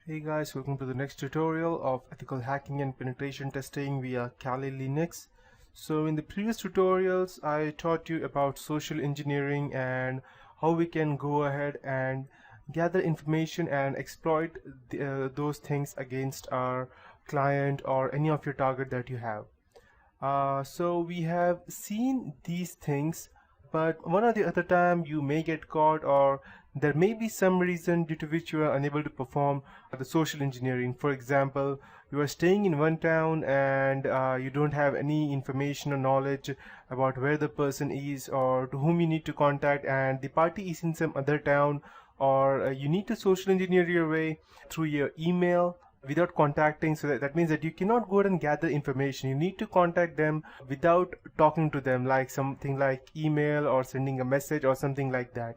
Hey guys, welcome to the next tutorial of ethical hacking and penetration testing via KaliLinux. So in the previous tutorials, I taught you about social engineering and how we can go ahead and gather information and exploit those things against our client or any of your target that you have. So we have seen these things, but one or the other time you may get caught, or there may be some reason due to which you are unable to perform the social engineering. For example, you are staying in one town and you don't have any information or knowledge about where the person is or to whom you need to contact, and the party is in some other town, or you need to social engineer your way through your email without contacting. So that means that you cannot go ahead and gather information. You need to contact them without talking to them, like something like email or sending a message or something like that.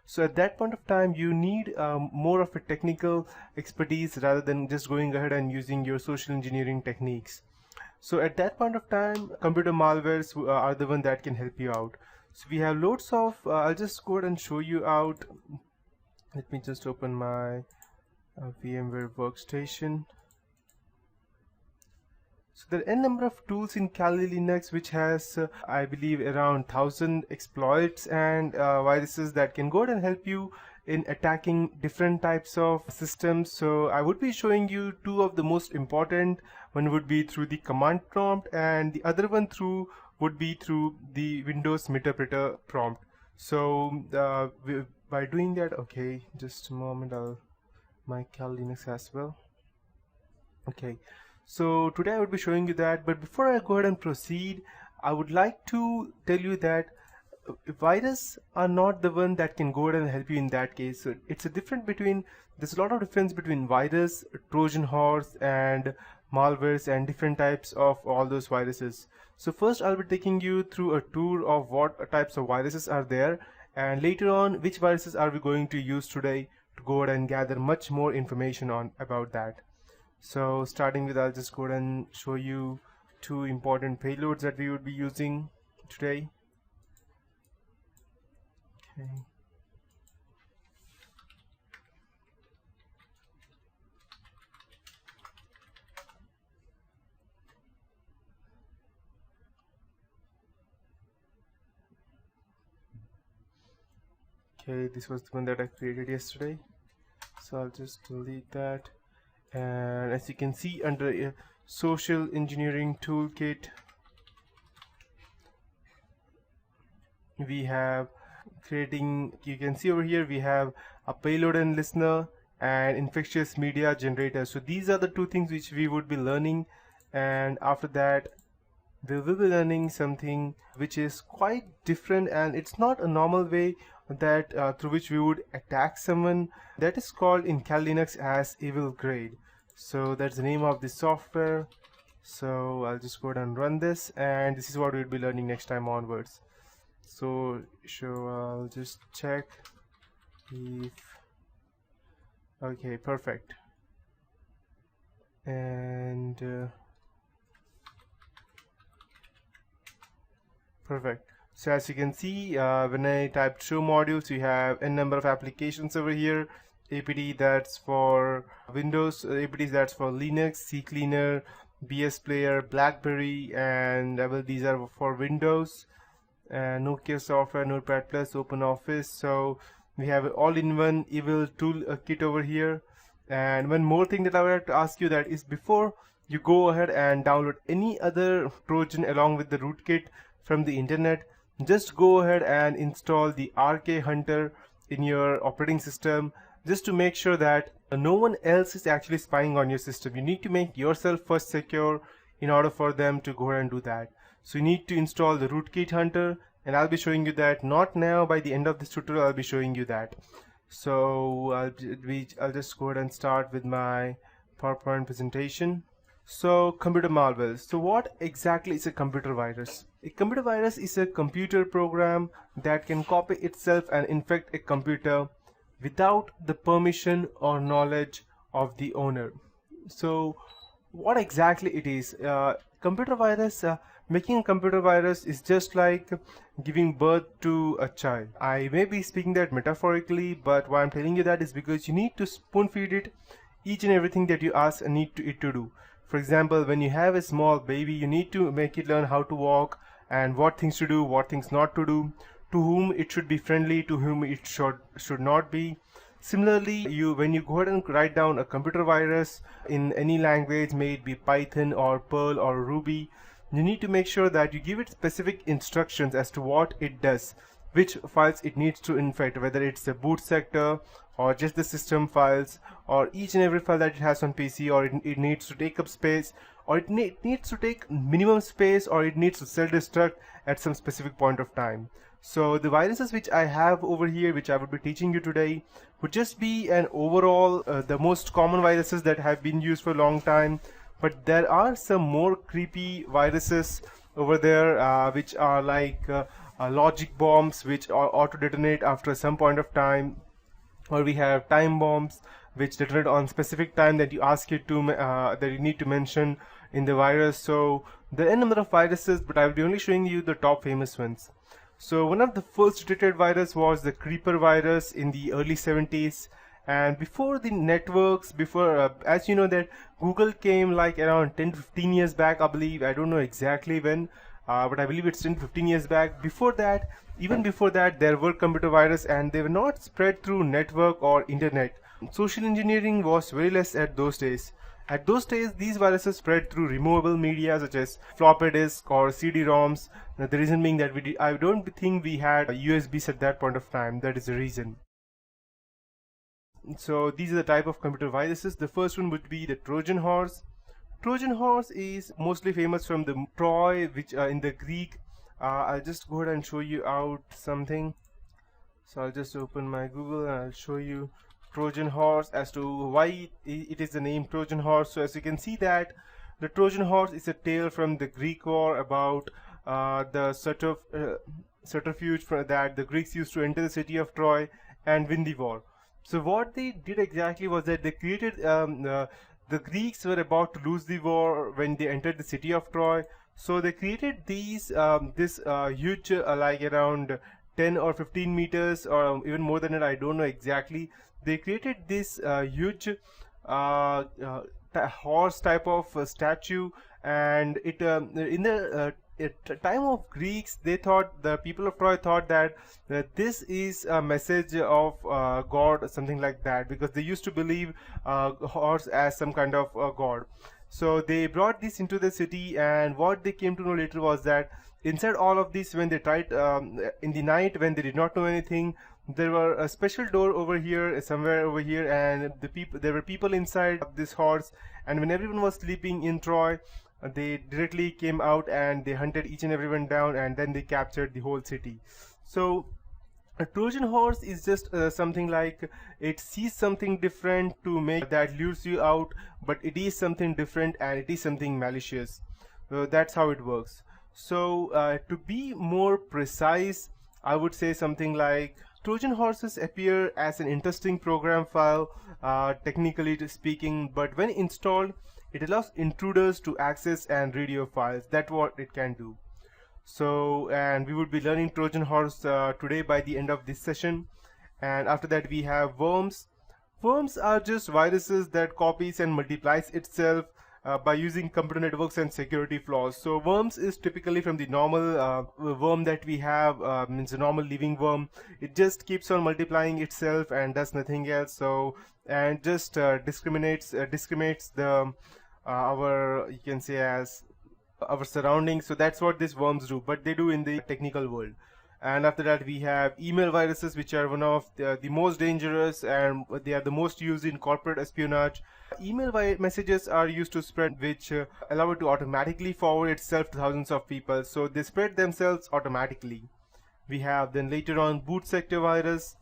So at that point of time you need more of a technical expertise rather than just going ahead and using your social engineering techniques. So at that point of time, computer malwares are the one that can help you out. So we have loads of I'll just go ahead and show you out. Let me just open my VMware workstation. So there are n number of tools in KaliLinux which has I believe around 1000 exploits and viruses that can go ahead and help you in attacking different types of systems. So I would be showing you two of the most important. One would be through the command prompt and the other one would be through the Windows interpreter prompt. So by doing that, okay, just a moment, I'll my KaliLinux as well. Okay, so today I would be showing you that, but before I go ahead and proceed, I would like to tell you that viruses are not the one that can go ahead and help you in that case. So it's a difference between, there's a lot of difference between virus, Trojan horse and malwares and different types of all those viruses. So first I'll be taking you through a tour of what types of viruses are there, and later on which viruses are we going to use today to go ahead and gather much more information on about that. So starting with, I'll just go ahead and show you two important payloads that we would be using today. Okay. Okay, this was the one that I created yesterday. So I'll just delete that. And as you can see under social engineering toolkit, we have creating, you can see over here we have a payload and listener and infectious media generator. So these are the two things which we would be learning, and after that we will be learning something which is quite different, and it's not a normal way that through which we would attack someone. That is called in KaliLinux as evil grade. So that's the name of the software. So I'll just go ahead and run this, and this is what we'll be learning next time onwards. So I'll just check if, okay, perfect. And perfect. So as you can see, when I type show modules, you have n number of applications over here. APT that's for Windows, APT that's for Linux, CCleaner, BS Player, BlackBerry, and well, these are for Windows. Nokia software, Notepad Plus, OpenOffice. So we have all-in-one evil tool kit over here. And one more thing that I would like to ask you that is, before you go ahead and download any other Trojan along with the rootkit from the internet, just go ahead and install the RK Hunter in your operating system, just to make sure that no one else is actually spying on your system. You need to make yourself first secure in order for them to go ahead and do that. So you need to install the Rootkit Hunter, and I'll be showing you that, not now, by the end of this tutorial I'll be showing you that. So I'll just go ahead and start with my PowerPoint presentation. So computer malwares. So what exactly is a computer virus? A computer virus is a computer program that can copy itself and infect a computer without the permission or knowledge of the owner. So what exactly it is? Computer virus, making a computer virus is just like giving birth to a child. I may be speaking that metaphorically, but why I'm telling you that is because you need to spoon feed it each and everything that you ask and need it to do. For example, when you have a small baby, you need to make it learn how to walk and what things to do, what things not to do, to whom it should be friendly, to whom it should not be. Similarly, when you go ahead and write down a computer virus in any language, may it be Python or Perl or Ruby, you need to make sure that you give it specific instructions as to what it does, which files it needs to infect, whether it's the boot sector or just the system files, or each and every file that it has on PC, or it needs to take up space, or it needs to take minimum space, or it needs to self-destruct at some specific point of time. So the viruses which I have over here, which I would be teaching you today, would just be an overall the most common viruses that have been used for a long time. But there are some more creepy viruses over there, which are like logic bombs, which auto detonate after some point of time, or we have time bombs which detonate on specific time that you ask it to that you need to mention in the virus. So there are a number of viruses, but I will be only showing you the top famous ones. So one of the first detected virus was the creeper virus in the early 70s. And before the networks, as you know that Google came like around 10 to 15 years back, I believe. I don't know exactly when, but I believe it's 10 to 15 years back. Before that, even before that, there were computer viruses, and they were not spread through network or internet. Social engineering was very less at those days. At those days, these viruses spread through removable media such as floppy disk or CD-ROMs. Now, the reason being that I don't think we had USBs at that point of time. That is the reason. So these are the type of computer viruses. The first one would be the Trojan horse. Trojan horse is mostly famous from the Troy, which in the Greek. I'll just go ahead and show you out something. So I'll just open my Google and I'll show you Trojan horse as to why it is the name Trojan horse. So as you can see that the Trojan horse is a tale from the Greek war about the subterfuge that the Greeks used to enter the city of Troy and win the war. So what they did exactly was that they created the Greeks were about to lose the war when they entered the city of Troy. So they created this huge like around 10 or 15 meters or even more than it, I don't know exactly. They created this huge horse type of statue, and it in the at time of Greeks, they thought, the people of Troy thought that this is a message of God or something like that, because they used to believe horse as some kind of god. So they brought this into the city, and what they came to know later was that inside all of this, when they tried in the night when they did not know anything, there were a special door over here, somewhere over here, and there were people inside this horse, and when everyone was sleeping in Troy, they directly came out and they hunted each and everyone down, and then they captured the whole city. So a Trojan horse is just something like it sees something different to make that lures you out, but it is something different and it is something malicious. That's how it works. So to be more precise, I would say something like Trojan horses appear as an interesting program file, technically speaking, but when installed, it allows intruders to access and read your files. That's what it can do. So, and we would be learning Trojan horse today by the end of this session. And after that we have worms. Worms are just viruses that copies and multiplies itself by using computer networks and security flaws. So worms is typically from the normal worm that we have, means a normal living worm. It just keeps on multiplying itself and does nothing else. So, and just discriminates the our, you can say, as our surroundings. So that's what these worms do, but they do in the technical world. And after that we have email viruses, which are one of the most dangerous, and they are the most used in corporate espionage. Email messages are used to spread, which allow it to automatically forward itself to thousands of people, so they spread themselves automatically. We have then later on boot sector virus.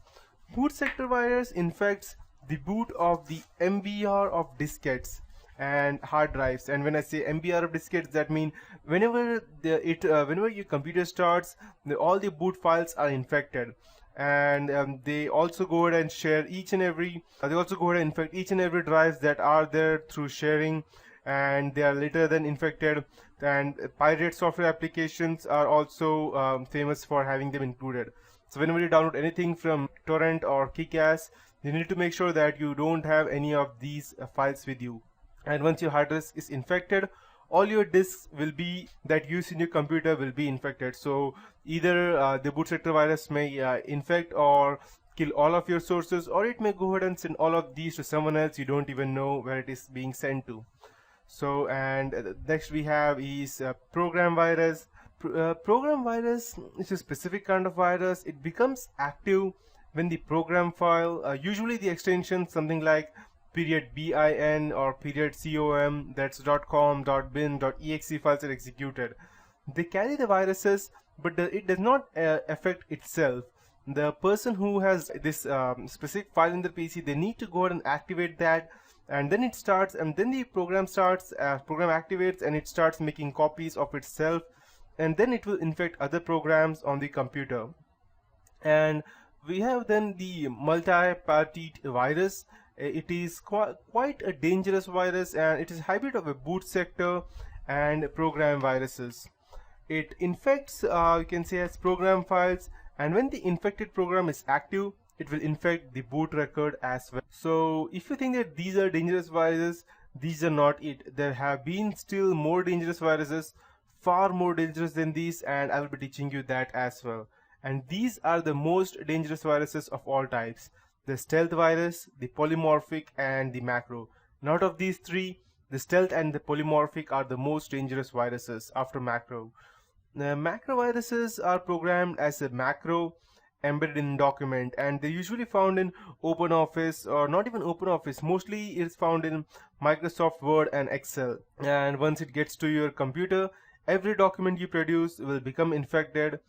Boot sector virus infects the boot of the MBR of diskettes and hard drives. And when I say MBR of diskettes, that means whenever whenever your computer starts, all the boot files are infected. And they also go ahead and share each and every they also go ahead and infect each and every drives that are there through sharing, and they are later then infected. And pirate software applications are also famous for having them included. So whenever you download anything from torrent or Kick-Ass, You need to make sure that you don't have any of these files with you. And once your hard disk is infected, all your disks will be that use in your computer will be infected. So either the boot sector virus may infect or kill all of your sources, or it may go ahead and send all of these to someone else. You don't even know where it is being sent to. So, and next we have is program virus. Program virus is a specific kind of virus. It becomes active when the program file, usually the extension something like .bin or .com, that's .com, .bin, .exe files are executed. They carry the viruses, but it does not affect itself. The person who has this specific file in the PC, they need to go ahead and activate that, and then it starts, and then the program starts, program activates, and it starts making copies of itself, and then it will infect other programs on the computer. And we have then the multi-party virus. It is quite a dangerous virus, and it is a hybrid of a boot sector and program viruses. It infects, you can say, as program files, and when the infected program is active, it will infect the boot record as well. So if you think that these are dangerous viruses, these are not it. There have been still more dangerous viruses, far more dangerous than these, and I will be teaching you that as well. And these are the most dangerous viruses of all types: the stealth virus, the polymorphic, and the macro. And out of these three, the stealth and the polymorphic are the most dangerous viruses after macro. Macro viruses are programmed as a macro embedded in document, and they're usually found in OpenOffice, or not even OpenOffice. Mostly it's found in Microsoft Word and Excel. And once it gets to your computer, every document you produce will become infected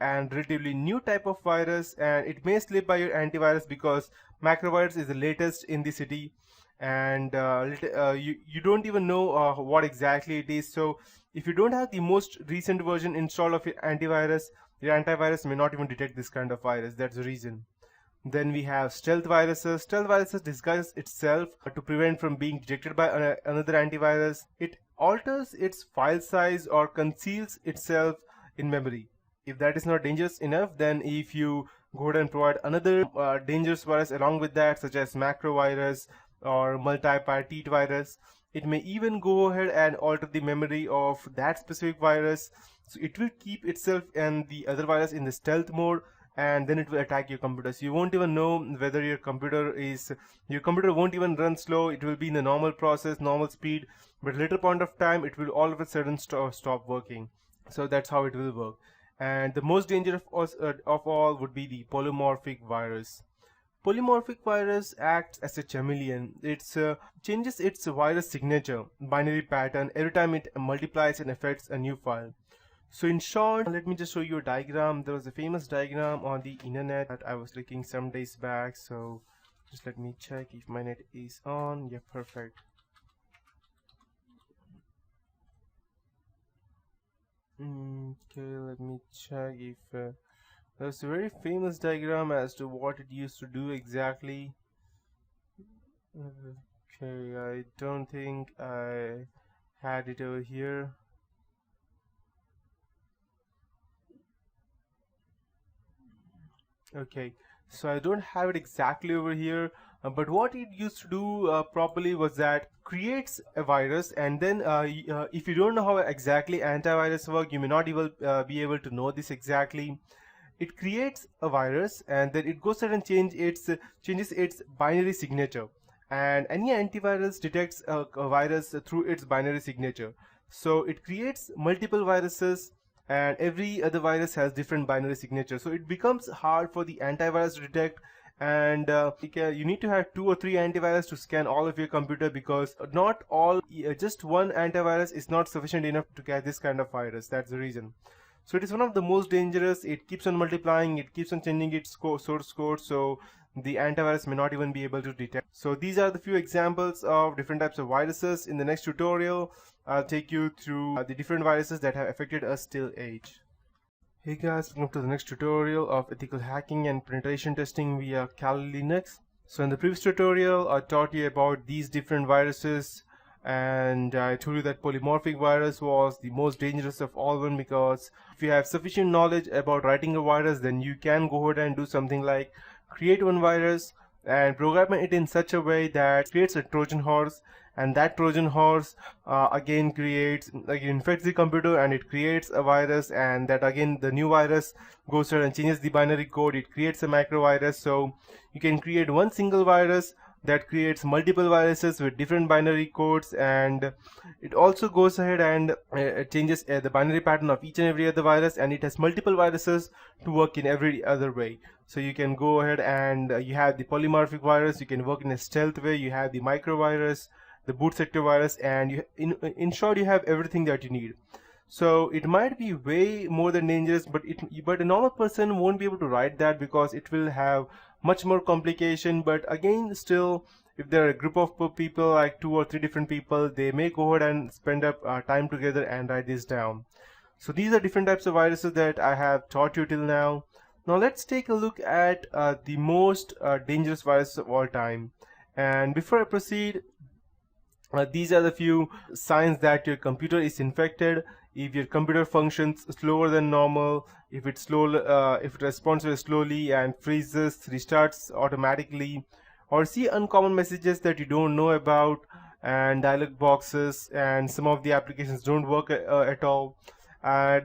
and relatively new type of virus, and it may slip by your antivirus because macrovirus is the latest in the city, and you don't even know what exactly it is. So if you don't have the most recent version installed of your antivirus may not even detect this kind of virus. That's the reason. Then we have stealth viruses. Stealth viruses disguise itself to prevent from being detected by another antivirus. It alters its file size or conceals itself in memory. If that is not dangerous enough, then if you go ahead and provide another dangerous virus along with that, such as macro virus or multi-party virus, it may even go ahead and alter the memory of that specific virus. So it will keep itself and the other virus in the stealth mode, and then it will attack your computer. So you won't even know whether your computer won't even run slow. It will be in the normal process, normal speed, but later point of time it will all of a sudden stop working. So that's how it will work. And the most dangerous of all would be the polymorphic virus. Polymorphic virus acts as a chameleon. It changes its virus signature, binary pattern, every time it multiplies and affects a new file. So in short, let me just show you a diagram. There was a famous diagram on the internet that I was looking some days back. So just let me check if my net is on. Yeah, perfect. Okay, let me check if there's a very famous diagram as to what it used to do exactly. Okay, I don't think I had it over here. Okay, so I don't have it exactly over here, but what it used to do properly was that creates a virus, and then if you don't know how exactly antivirus work, you may not even be able to know this exactly. It creates a virus, and then it goes ahead and changes its binary signature, and any antivirus detects a virus through its binary signature. So it creates multiple viruses, and every other virus has different binary signature, so it becomes hard for the antivirus to detect. And you need to have 2 or 3 antivirus to scan all of your computer, because not all just one antivirus is not sufficient enough to catch this kind of virus. That's the reason. So it is one of the most dangerous. It keeps on multiplying, it keeps on changing its source code, so the antivirus may not even be able to detect. So these are the few examples of different types of viruses. In the next tutorial, I'll take you through the different viruses that have affected us till age. Hey guys, welcome to the next tutorial of ethical hacking and penetration testing via KaliLinux. So in the previous tutorial, I taught you about these different viruses, and I told you that polymorphic virus was the most dangerous of all one, because if you have sufficient knowledge about writing a virus, then you can go ahead and do something like create one virus, and program it in such a way that it creates a Trojan horse, and that Trojan horse again infects the computer, and it creates a virus, and that again the new virus goes ahead and changes the binary code. It creates a macrovirus. So you can create one single virus that creates multiple viruses with different binary codes, and it also goes ahead and changes the binary pattern of each and every other virus, and it has multiple viruses to work in every other way. So you can go ahead and you have the polymorphic virus, you can work in a stealth way, you have the microvirus, the boot sector virus, and in short you have everything that you need. So it might be way more than dangerous, but a normal person won't be able to write that because it will have much more complication. But again, still, if there are a group of people, like 2 or 3 different people, they may go ahead and spend up time together and write this down. So these are different types of viruses that I have taught you till now. Now let's take a look at the most dangerous viruses of all time. And before I proceed, these are the few signs that your computer is infected. If your computer functions slower than normal, if it responds very slowly and freezes, restarts automatically, or see uncommon messages that you don't know about, and dialog boxes, and some of the applications don't work at all.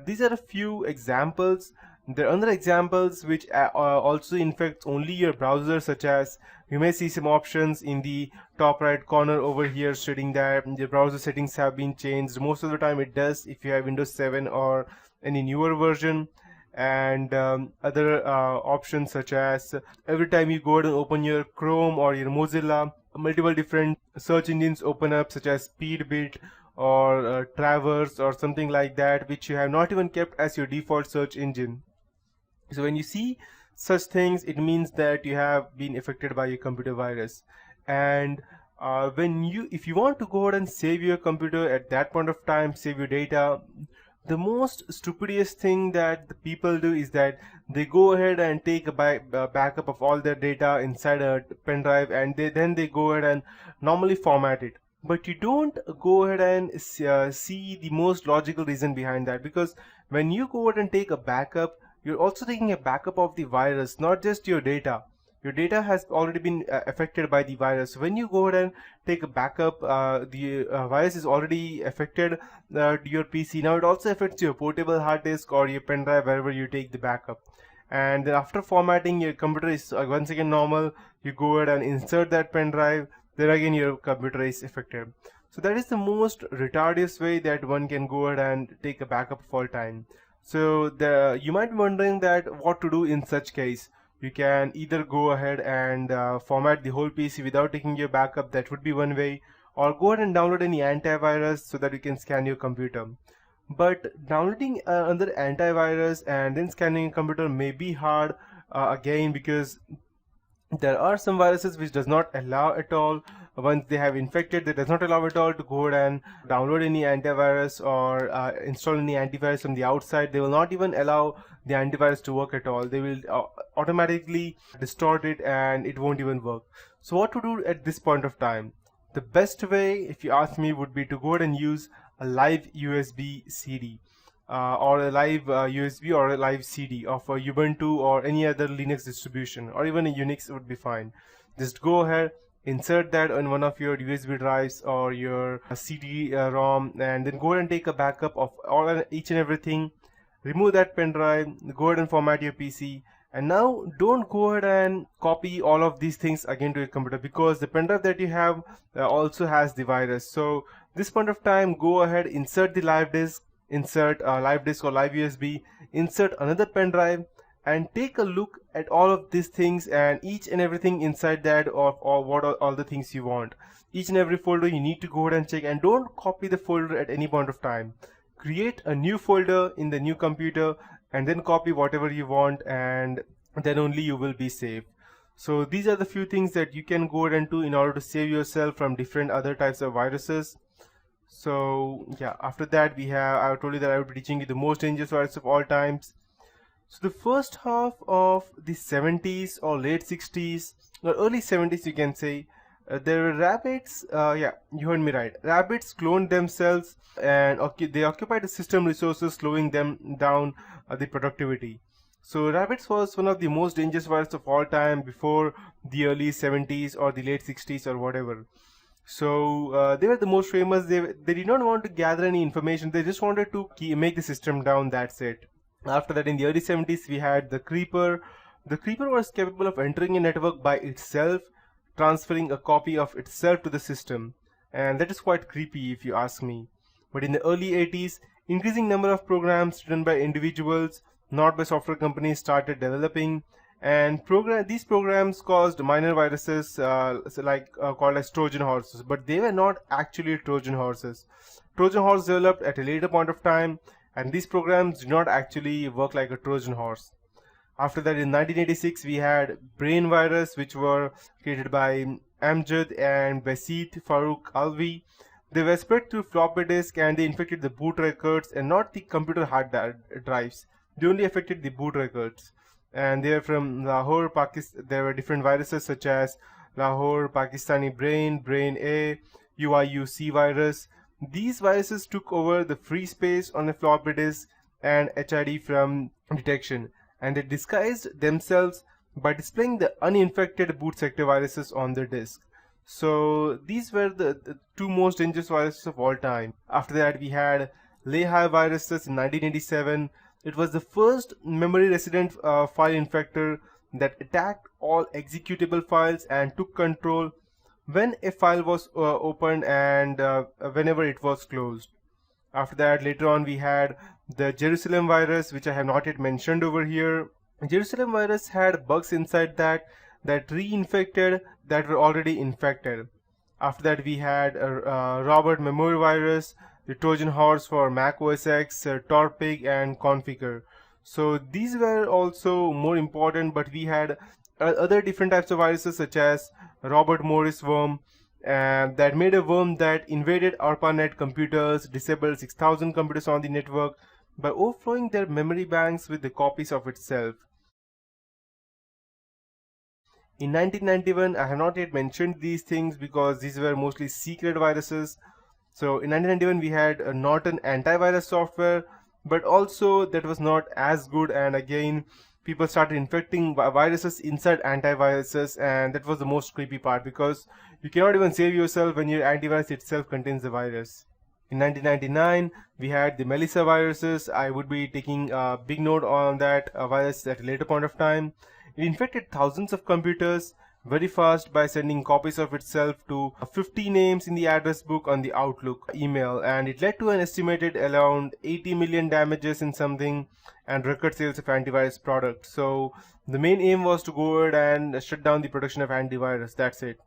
These are a few examples. There are other examples which also infect only your browser, such as you may see some options in the top right corner over here stating that the browser settings have been changed. Most of the time it does if you have Windows 7 or any newer version. And other options such as every time you go ahead and open your Chrome or your Mozilla, multiple different search engines open up, such as Speedbit or Traverse or something like that, which you have not even kept as your default search engine. So when you see such things, it means that you have been affected by a computer virus. And if you want to go ahead and save your computer at that point of time, save your data, the most stupidest thing that the people do is that they go ahead and take a backup of all their data inside a pen drive, and then they go ahead and normally format it. But you don't go ahead and see the most logical reason behind that, because when you go ahead and take a backup, you're also taking a backup of the virus, not just your data. Your data has already been affected by the virus. When you go ahead and take a backup, the virus is already affected your PC. Now it also affects your portable hard disk or your pen drive, wherever you take the backup. And then after formatting, your computer is once again normal. You go ahead and insert that pen drive, then again your computer is affected. So that is the most retarded way that one can go ahead and take a backup of all time. So you might be wondering that what to do in such case. You can either go ahead and format the whole PC without taking your backup. That would be one way. Or go ahead and download any antivirus so that you can scan your computer. But downloading another antivirus and then scanning your computer may be hard again, because there are some viruses which does not allow at all. Once they have infected, they does not allow at all to go ahead and download any antivirus or install any antivirus from the outside. They will not even allow the antivirus to work at all. They will automatically distort it, and it won't even work. So what to do at this point of time? The best way, if you ask me, would be to go ahead and use a live USB CD. Or a live USB or a live CD of a Ubuntu or any other Linux distribution, or even a Unix would be fine. Just go ahead, insert that on one of your USB drives or your CD-ROM, and then go ahead and take a backup of each and everything. Remove that pen drive, go ahead and format your PC. And now don't go ahead and copy all of these things again to your computer, because the pen drive that you have also has the virus. So this point of time, go ahead, insert the live disk, insert live disk or live USB, insert another pen drive, and take a look at all of these things and each and everything inside that, or what are all the things you want. Each and every folder you need to go ahead and check, and don't copy the folder at any point of time. Create a new folder in the new computer and then copy whatever you want, and then only you will be safe. So these are the few things that you can go ahead and do in order to save yourself from different other types of viruses. So yeah, after that I told you that I would be teaching you the most dangerous virus of all times. So the first half of the 70s or late 60s or early 70s, you can say, there were rabbits. Yeah, you heard me right. Rabbits cloned themselves, and they occupied the system resources, slowing them down the productivity. So rabbits was one of the most dangerous virus of all time before the early 70s or the late 60s or whatever. So they were the most famous. They did not want to gather any information. They just wanted to make the system down. That's it. After that, in the early 70s, we had the Creeper. The Creeper was capable of entering a network by itself, transferring a copy of itself to the system, and that is quite creepy if you ask me. But in the early 80s, increasing number of programs written by individuals, not by software companies, started developing, and these programs caused minor viruses called as Trojan horses, but they were not actually Trojan horses. Trojan horse developed at a later point of time, and these programs do not actually work like a Trojan horse. After that, in 1986, we had brain virus, which were created by Amjad and Basit Farooq Alvi. They were spread through floppy disk and they infected the boot records and not the computer hard drives. They only affected the boot records. And they were from Lahore, Pakistan. There were different viruses such as Lahore, Pakistani brain, brain A, UIUC virus. These viruses took over the free space on the floppy disk and HID from detection, and they disguised themselves by displaying the uninfected boot sector viruses on the disk. So these were the two most dangerous viruses of all time. After that, we had Lehigh viruses in 1987. It was the first memory resident file infector that attacked all executable files and took control when a file was opened and whenever it was closed. After that, later on, we had the Jerusalem virus, which I have not yet mentioned over here. Jerusalem virus had bugs inside that reinfected that were already infected. After that, we had Robert Memory virus, the Trojan horse for Mac OS X, Torpig, and Configure. So these were also more important, but we had other different types of viruses such as Robert Morris worm, that made a worm that invaded ARPANET computers, disabled 6,000 computers on the network by overflowing their memory banks with the copies of itself. In 1991, I have not yet mentioned these things because these were mostly secret viruses. So in 1991, we had a Norton antivirus software, but also that was not as good, and again people started infecting viruses inside antiviruses, and that was the most creepy part because you cannot even save yourself when your antivirus itself contains the virus. In 1999, we had the Melissa viruses. I would be taking a big note on that virus at a later point of time. It infected thousands of computers very fast by sending copies of itself to 50 names in the address book on the Outlook email, and it led to an estimated around 80 million damages in something and record sales of antivirus products. So the main aim was to go ahead and shut down the production of antivirus. That's it.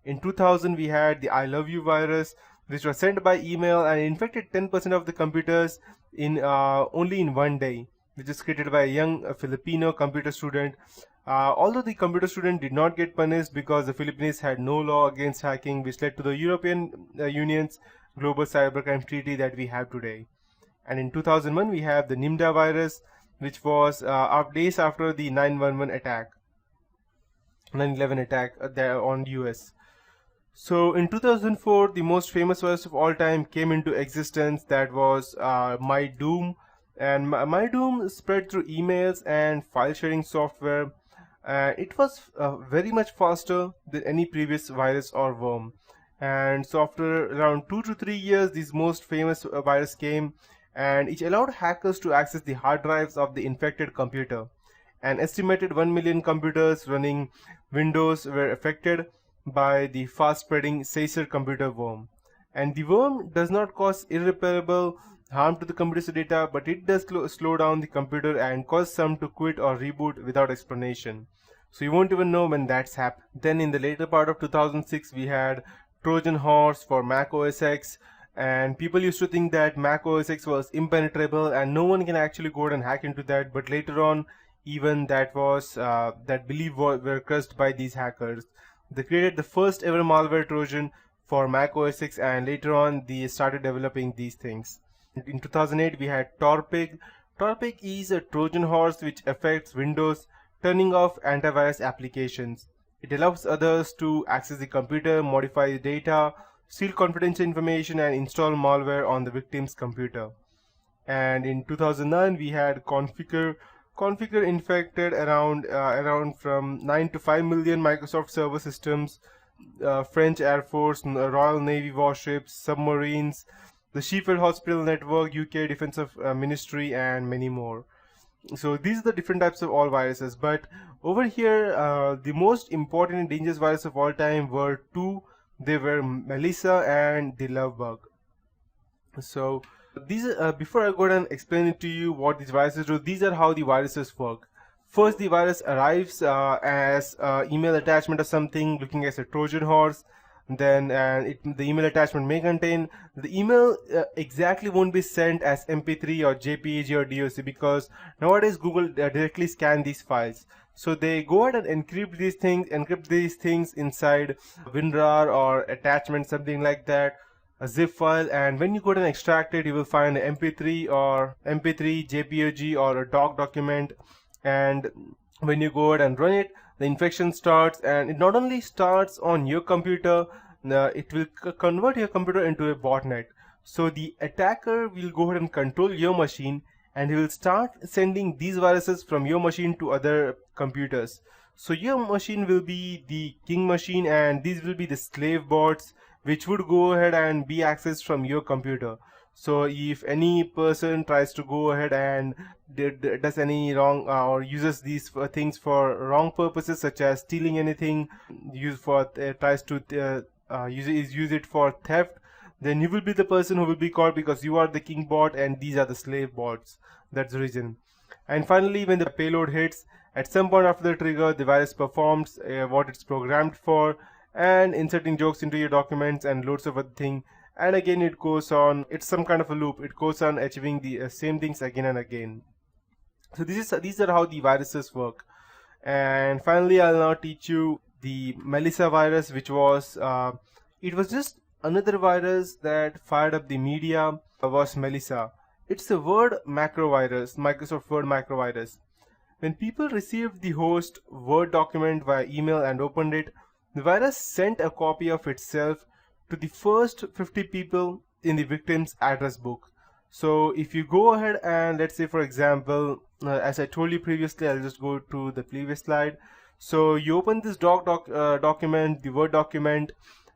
In 2000, we had the I Love You virus, which was sent by email and infected 10% of the computers in only in one day, which is created by a young Filipino computer student. Although the computer student did not get punished because the Philippines had no law against hacking, which led to the European Union's global cybercrime treaty that we have today. And in 2001, we have the Nimda virus, which was days after the 9/11 attack, 9/11 attack there on US. So in 2004, the most famous virus of all time came into existence. That was MyDoom, and MyDoom spread through emails and file sharing software. It was very much faster than any previous virus or worm. And so after around 2 to 3 years, this most famous virus came, and it allowed hackers to access the hard drives of the infected computer. An estimated 1 million computers running Windows were affected by the fast-spreading Caesar computer worm. And the worm does not cause irreparable harm to the computer's data, but it does slow down the computer and cause some to quit or reboot without explanation. So you won't even know when that's happened. Then in the later part of 2006, we had Trojan horse for Mac OS X, and people used to think that Mac OS X was impenetrable and no one can actually go and hack into that, but later on, even that belief were crushed by these hackers. They created the first ever malware Trojan for Mac OS X, and later on they started developing these things. In 2008, we had Torpig. Torpig is a Trojan horse which affects Windows, turning off antivirus applications. It allows others to access the computer, modify the data, steal confidential information, and install malware on the victim's computer. And in 2009, we had Configure. configure infected around from 9 to 5 million Microsoft server systems, French Air Force, Royal Navy warships, submarines, the Sheffield Hospital Network, UK Defense of Ministry, and many more. So these are the different types of all viruses, but over here the most important and dangerous virus of all time were two. They were Melissa and the love bug. So these before I go ahead and explain it to you what these viruses do, these are how the viruses work. First, the virus arrives as email attachment or something looking as a Trojan horse. Then the email attachment may contain the email exactly won't be sent as MP3 or JPG or DOC, because nowadays Google directly scan these files. So they go ahead and encrypt these things inside WinRAR or attachment, something like that, a zip file, and when you go ahead and extract it, you will find an MP3 or MP3, JPG, or a doc document. And when you go ahead and run it, the infection starts, and it not only starts on your computer, it will convert your computer into a botnet. So the attacker will go ahead and control your machine, and he will start sending these viruses from your machine to other computers. So your machine will be the king machine, and these will be the slave bots which would go ahead and be accessed from your computer. So if any person tries to go ahead and does any wrong or uses these things for wrong purposes, such as stealing anything, tries to use it for theft, then you will be the person who will be caught, because you are the king bot and these are the slave bots. That's the reason. And finally, when the payload hits, at some point after the trigger, the virus performs what it's programmed for, and inserting jokes into your documents and loads of other things. And again it goes on, it's some kind of a loop, it goes on achieving the same things again and again. So these are how the viruses work. And finally, I'll now teach you the Melissa virus, which was it was just another virus that fired up the media. Was Melissa. It's a Word macro virus, Microsoft Word macro virus. When people received the host Word document via email and opened it, the virus sent a copy of itself to the first 50 people in the victim's address book. So if you go ahead and let's say, for example, as I told you previously, I'll just go to the previous slide. So you open this document, the Word document,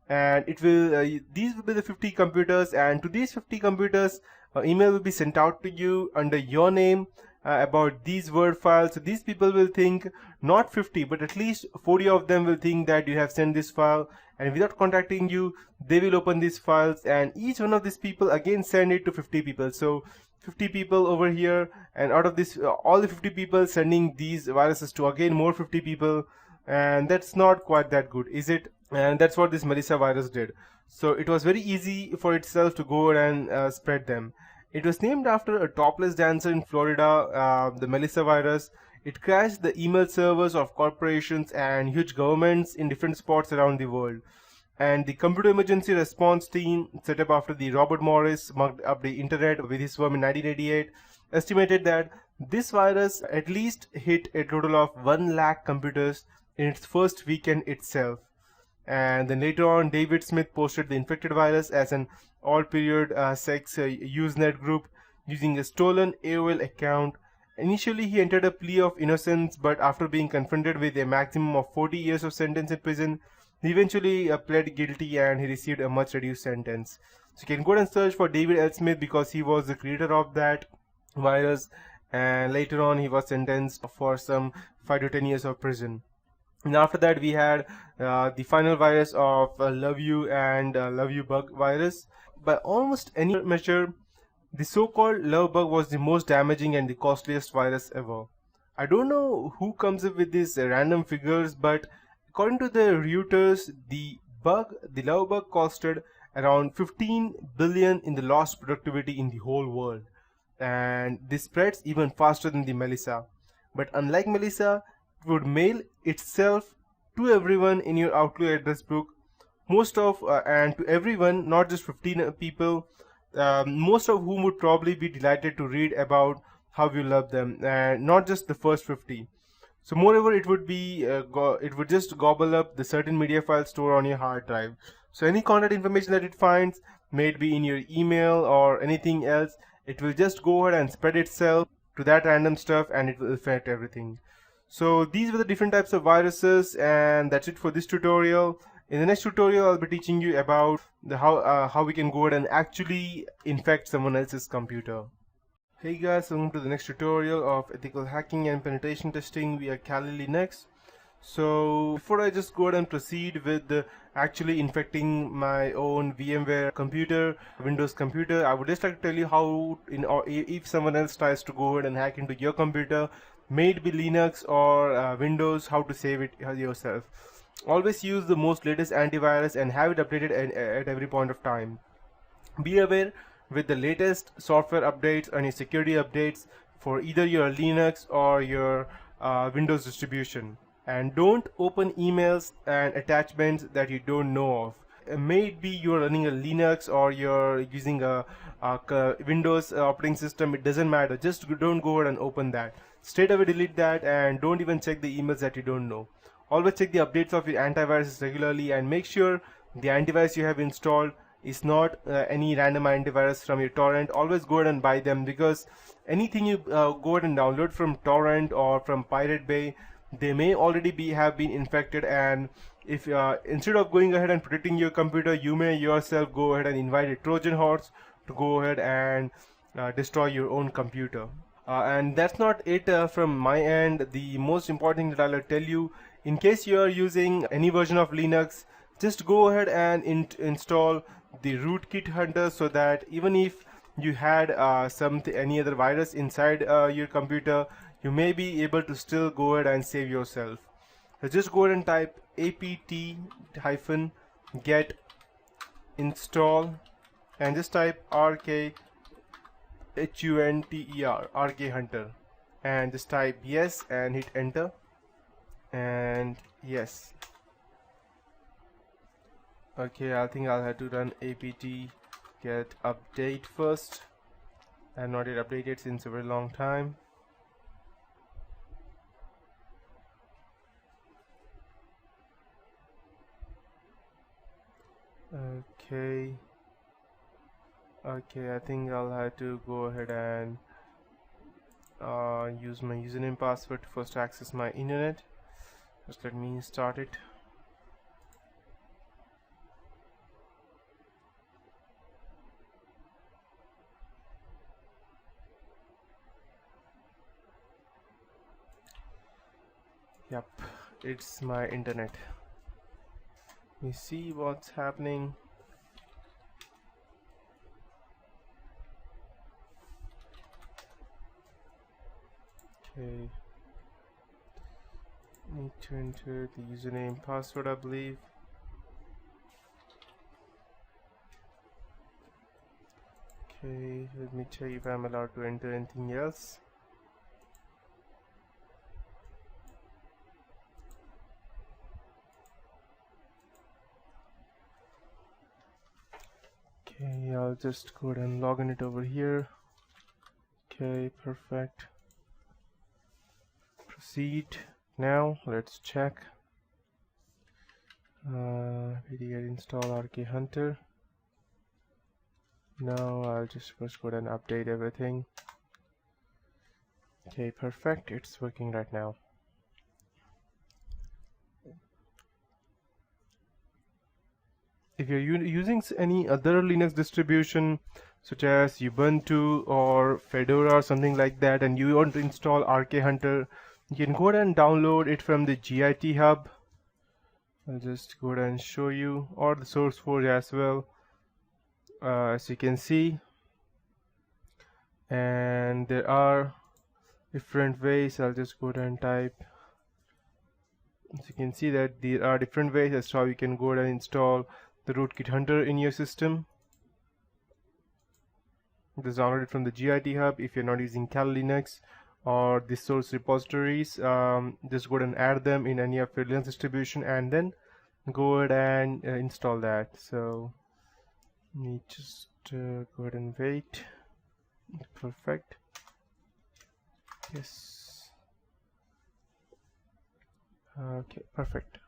and it will these will be the 50 computers, and to these 50 computers email will be sent out to you under your name about these Word files. So these people will think not 50 but at least 40 of them will think that you have sent this file, and without contacting you they will open these files, and each one of these people again send it to 50 people. So 50 people over here, and out of this all the 50 people sending these viruses to again more 50 people, and that's not quite that good, is it? And that's what this Melissa virus did. So it was very easy for itself to go and spread them. It was named after a topless dancer in Florida, the Melissa virus. It crashed the email servers of corporations and huge governments in different spots around the world. And the computer emergency response team, set up after the Robert Morris mugged up the internet with his worm in 1988, estimated that this virus at least hit a total of 1 lakh computers in its first weekend itself. And then later on, David Smith posted the infected virus as an all-period sex Usenet group using a stolen AOL account. Initially, he entered a plea of innocence, but after being confronted with a maximum of 40 years of sentence in prison, he eventually pled guilty and he received a much reduced sentence. So you can go and search for David L. Smith, because he was the creator of that virus, and later on he was sentenced for some 5 to 10 years of prison. And after that we had the final virus of Love You and Love You Bug virus. By almost any measure, the so-called Love Bug was the most damaging and the costliest virus ever. I don't know who comes up with these random figures, but according to the Reuters, the Love Bug costed around 15 billion in the lost productivity in the whole world. And this spreads even faster than the Melissa. But unlike Melissa, it would mail itself to everyone in your Outlook address book, and to everyone, not just 15 people, most of whom would probably be delighted to read about how you love them, and not just the first 50. So moreover, it would just gobble up the certain media file stored on your hard drive. So any contact information that it finds, may it be in your email or anything else, it will just go ahead and spread itself to that random stuff, and it will affect everything. So these were the different types of viruses, and that's it for this tutorial. In the next tutorial, I'll be teaching you about how we can go ahead and actually infect someone else's computer. Hey guys, welcome to the next tutorial of ethical hacking and penetration testing via KaliLinux. So before I just go ahead and proceed with actually infecting my own VMware computer, Windows computer, I would just like to tell you how, or if someone else tries to go ahead and hack into your computer, may it be Linux or Windows, how to save it yourself. Always use the most latest antivirus and have it updated at every point of time. Be aware with the latest software updates and your security updates for either your Linux or your Windows distribution. And don't open emails and attachments that you don't know of. May it be you're running a Linux or you're using a Windows operating system, it doesn't matter. Just don't go ahead and open that. Straight away delete that, and don't even check the emails that you don't know. Always check the updates of your antivirus regularly, and make sure the antivirus you have installed is not any random antivirus from your torrent. Always go ahead and buy them, because anything you go ahead and download from torrent or from Pirate Bay, they may already have been infected, and if instead of going ahead and protecting your computer, you may yourself go ahead and invite a Trojan horse to go ahead and destroy your own computer. And that's not it from my end. The most important thing that I'll tell you, in case you are using any version of Linux, just go ahead and install the Rootkit Hunter, so that even if you had any other virus inside your computer, you may be able to still go ahead and save yourself. So just go ahead and type apt-get install and just type rkhunter, rk hunter, and just type yes and hit enter, and yes. Okay, I think I'll have to run apt-get update first. I have not yet updated since a very long time. Okay, I think I'll have to go ahead and use my username password to first access my internet. Just let me start it. Yep, it's my internet. Let me see what's happening. Okay, need to enter the username password, I believe. Okay, let me check if I'm allowed to enter anything else. Okay, I'll just go ahead and log in it over here. Okay, perfect. Proceed. Now let's check. Get install RK Hunter. Now I'll just first go ahead and update everything. Okay, perfect. It's working right now. If you're using any other Linux distribution such as Ubuntu or Fedora or something like that, and you want to install RK Hunter, you can go ahead and download it from the Git hub. I'll just go ahead and show you, or the SourceForge as well, as you can see. And there are different ways. I'll just go ahead and type. As you can see that there are different ways as to how you can go ahead and install the Rootkit Hunter in your system. This is downloaded from the Git hub. If you're not using KaliLinux or the source repositories, just go ahead and add them in any of your Linux distribution, and then go ahead and install that. So let me just go ahead and wait. Perfect. Yes. Okay, perfect.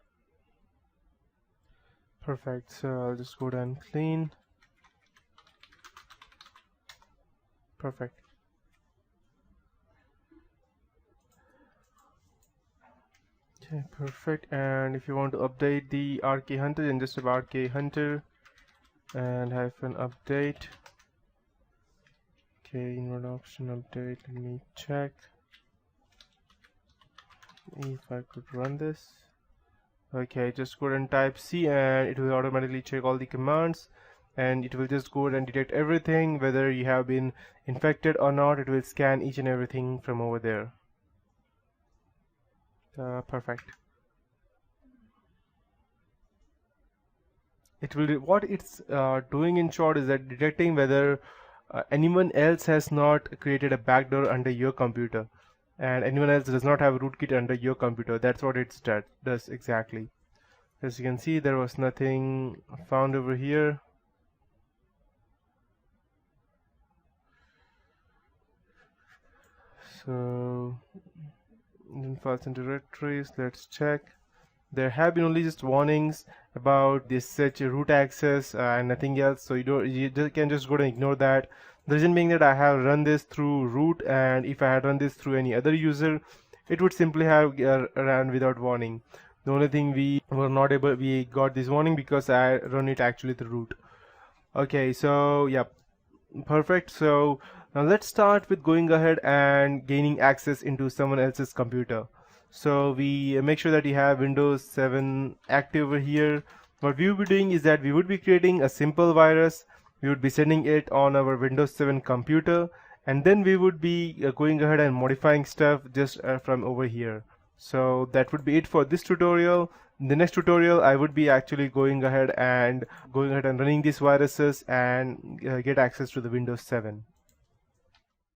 Perfect. So I'll just go ahead and clean. Perfect. Okay, perfect. And if you want to update the RK Hunter, then just about RK Hunter and -update. Okay, inward option update. Let me check if I could run this. Okay, just go ahead and type C and it will automatically check all the commands, and it will just go ahead and detect everything, whether you have been infected or not. It will scan each and everything from over there. Perfect. It will what it's doing in short is that detecting whether anyone else has not created a backdoor under your computer and anyone else does not have a rootkit under your computer. That's what it does exactly. As you can see, there was nothing found over here. So in files and directories, let's check. There have been only just warnings about this such root access and nothing else, so you can just go and ignore that. The reason being that I have run this through root, and if I had run this through any other user, it would simply have run without warning. The only thing we got this warning because I run it actually through root. Okay, so yeah, perfect. So now let's start with going ahead and gaining access into someone else's computer. So we make sure that you have Windows 7 active over here. What we will be doing is that we would be creating a simple virus. We would be sending it on our Windows 7 computer, and then we would be going ahead and modifying stuff just from over here. So that would be it for this tutorial. In the next tutorial, I would be actually going ahead and running these viruses and get access to the Windows 7.